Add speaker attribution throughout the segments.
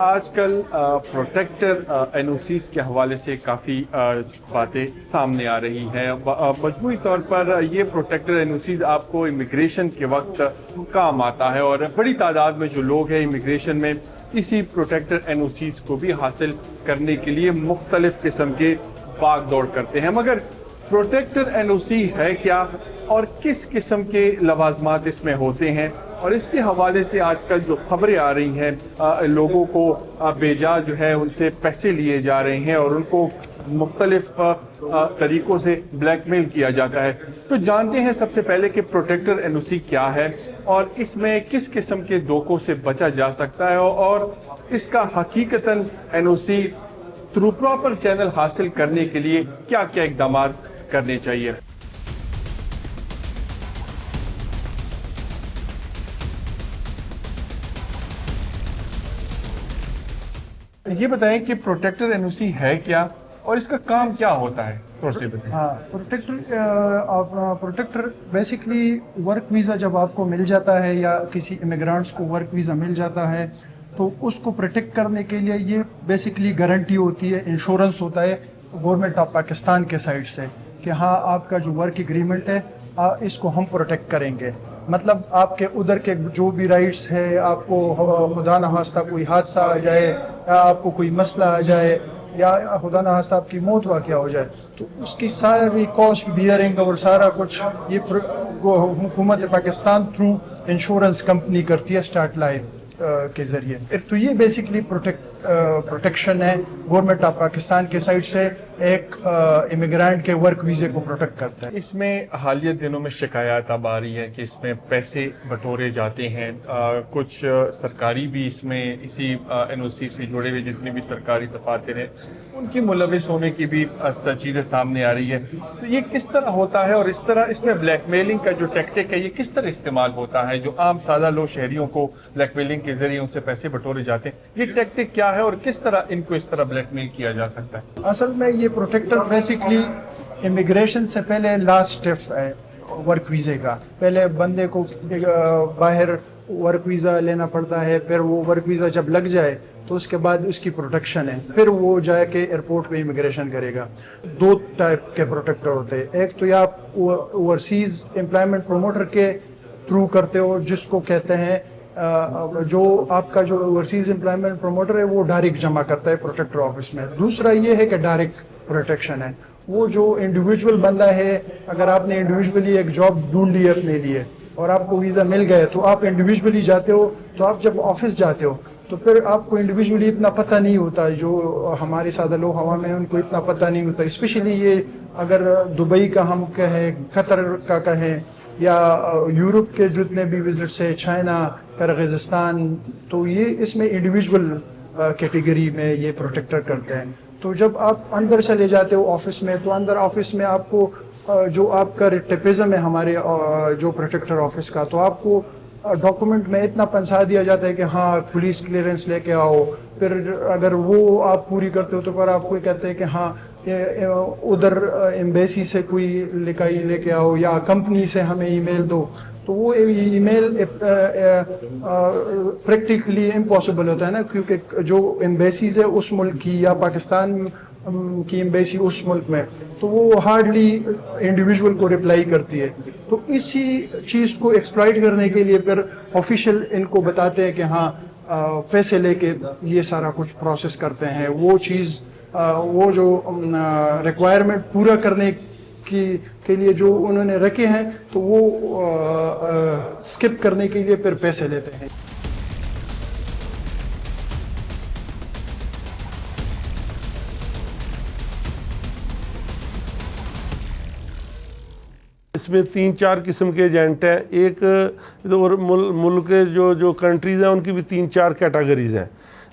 Speaker 1: آج کل protector N او Cs کے حوالے سے کافی باتیں سامنے آ رہی ہیں. مجموعی طور پر یہ پروٹیکٹر این او سیز آپ کو امیگریشن کے وقت کام آتا ہے اور بڑی تعداد میں جو لوگ ہیں امیگریشن میں اسی پروٹیکٹر این او سیز کو بھی حاصل کرنے کے لیے مختلف قسم کے بھاگ دوڑ کرتے ہیں. مگر پروٹیکٹر این او سی ہے کیا اور کس قسم کے لوازمات اس میں ہوتے ہیں؟ اور اس کے حوالے سے آج کل جو خبریں آ رہی ہیں لوگوں کو بیجا جو ہے ان سے پیسے لیے جا رہے ہیں اور ان کو مختلف طریقوں سے بلیک میل کیا جاتا ہے. تو جانتے ہیں سب سے پہلے کہ پروٹیکٹر این او سی کیا ہے اور اس میں کس قسم کے دھوکوں سے بچا جا سکتا ہے اور اس کا حقیقتاً این او سی تھرو پراپر چینل حاصل کرنے کے لیے کیا کیا اقدامات کرنے چاہیے. یہ بتائیں کہ پروٹیکٹر این او سی ہے کیا اور اس کا کام کیا ہوتا ہے؟
Speaker 2: ہاں، پروٹیکٹر بیسکلی ورک ویزا جب آپ کو مل جاتا ہے یا کسی امیگرانٹس کو ورک ویزا مل جاتا ہے تو اس کو پروٹیکٹ کرنے کے لیے یہ بیسکلی گارنٹی ہوتی ہے، انشورنس ہوتا ہے گورنمنٹ آف پاکستان کے سائڈ سے کہ ہاں آپ کا جو ورک ایگریمنٹ ہے اس کو ہم پروٹیکٹ کریں گے. مطلب آپ کے ادھر کے جو بھی رائٹس ہے، آپ کو خدا نخواستہ کوئی حادثہ آ جائے یا آپ کو کوئی مسئلہ آ جائے یا خدا نخواستہ آپ کی موت واقع ہو جائے تو اس کی ساری کاسٹ بیئرنگ اور سارا کچھ یہ حکومت پاکستان تھرو انشورنس کمپنی کرتی ہے اسٹارٹ لائف کے ذریعے. تو یہ بیسکلی پروٹیکشن ہے گورنمنٹ آف پاکستان کے سائڈ سے ایک امیگرینٹ کے ورک ویزے کو پروٹیکٹ کرتا ہے.
Speaker 1: اس میں حالیہ دنوں میں شکایات اب آ رہی ہیں کہ اس میں پیسے بٹورے جاتے ہیں. کچھ سرکاری بھی اس میں اسی این او سی سے جڑے ہوئے جتنے بھی سرکاری دفاتر ہیں ان کی ملوث ہونے کی بھی چیزیں سامنے آ رہی ہے. تو یہ کس طرح ہوتا ہے اور اس میں بلیک میلنگ کا جو ٹیکٹک ہے یہ کس طرح استعمال ہوتا ہے؟ جو عام سادہ لوگ شہریوں کو بلیک میلنگ کے ذریعے ان سے پیسے بٹورے جاتے ہیں، یہ ٹیکٹک کیا ہے اور کس طرح ان کو اس طرح بلیک میل کیا جا سکتا ہے؟
Speaker 2: اصل میں یہ پروٹیکٹر بیسکلی امیگریشن سے پہلے لاسٹ اسٹیپ ہے ورک ویزے کا. پہلے بندے کو باہر ورک ویزا لینا پڑتا ہے، پھر وہ ورک ویزا جب لگ جائے تو اس کے بعد اس کی پروٹیکشن ہے، پھر وہ جا کے ایئرپورٹ پہ امیگریشن کرے گا. دو ٹائپ کے پروٹیکٹر ہوتے ہیں، ایک تو آپ اوورسیز امپلائمنٹ پروموٹر کے تھرو کرتے ہو جس کو کہتے ہیں جو آپ کا جو اوورسیز امپلائمنٹ پروموٹر ہے وہ ڈائریکٹ جمع کرتا ہے پروٹیکٹر آفس میں. دوسرا یہ ہے کہ ڈائریکٹ پروٹیکشن ہے، وہ جو انڈیویجول بندہ ہے، اگر آپ نے انڈیویجولی ایک جاب ڈھونڈ لی ہے اپنے لیے اور آپ کو ویزا مل گیا تو آپ انڈیویجولی جاتے ہو، تو آپ جب آفس جاتے ہو تو پھر آپ کو انڈیویجولی اتنا پتہ نہیں ہوتا، جو ہمارے سادہ لوگ ہوا میں ان کو اتنا پتہ نہیں ہوتا. اسپیشلی یہ اگر دبئی کا ہم کہیں، قطر کا کہیں یا یورپ کے جتنے بھی وزٹس ہے، چائنا، قرغیزستان، تو یہ اس میں انڈیویجول کیٹیگری میں یہ پروٹیکٹر کرتے ہیں. تو جب آپ اندر چلے جاتے ہو آفس میں تو اندر آفس میں آپ کو جو آپ کا ریٹیپزم ہے ہمارے جو پروٹیکٹر آفس کا، تو آپ کو ڈاکومنٹ میں اتنا پنسا دیا جاتا ہے کہ ہاں پولیس کلیئرنس لے کے آؤ. پھر اگر وہ آپ پوری کرتے ہو تو پھر آپ کو کہتے ہیں کہ ہاں ادھر ایمبیسی سے کوئی لکھائی لے کے آؤ یا کمپنی سے ہمیں ای میل دو. تو وہ ای میل پریکٹیکلی امپاسبل ہوتا ہے نا، کیونکہ جو ایمبیسیز ہے اس ملک کی یا پاکستان کی ایمبیسی اس ملک میں، تو وہ ہارڈلی انڈیویجول کو رپلائی کرتی ہے. تو اسی چیز کو ایکسپلائٹ کرنے کے لیے پھر آفیشیل ان کو بتاتے ہیں کہ ہاں پیسے لے کے یہ سارا کچھ پروسیس کرتے ہیں. وہ چیز وہ جو ریکوائرمنٹ پورا کرنے کے لیے جو انہوں نے رکھے ہیں تو وہ اسکپ کرنے کے لیے پھر پیسے لیتے ہیں.
Speaker 3: اس میں 3-4 قسم کے ایجنٹ ہیں. ایک اور ملک جو کنٹریز ہیں ان کی بھی 3-4 کیٹیگریز ہیں.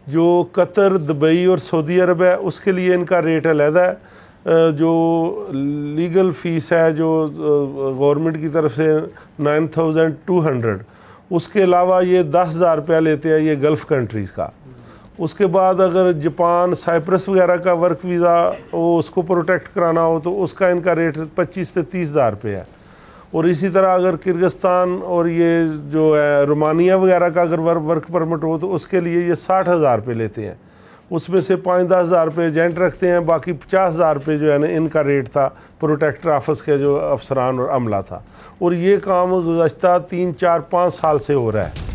Speaker 3: جو قطر، دبئی اور سعودی عرب ہے اس کے لیے ان کا ریٹ علیحدہ ہے. جو لیگل فیس ہے جو گورنمنٹ کی طرف سے 9200، اس کے علاوہ یہ 10,000 روپیہ لیتے ہیں یہ گلف کنٹریز کا. اس کے بعد اگر جاپان، سائپرس وغیرہ کا ورک ویزا وہ اس کو پروٹیکٹ کرانا ہو تو اس کا ان کا ریٹ 25 سے 30,000 روپے ہے. اور اسی طرح اگر کرغستان اور یہ جو ہے رومانیہ وغیرہ کا اگر ورک پرمٹ ہو تو اس کے لیے یہ 60,000 روپے لیتے ہیں، اس میں سے 5-10 ہزار روپے ایجنٹ رکھتے ہیں، باقی 50,000 روپے جو ہے نا ان کا ریٹ تھا پروٹیکٹر آفس کے جو افسران اور عملہ تھا، اور یہ کام گزشتہ 3-4-5 سال سے ہو رہا ہے۔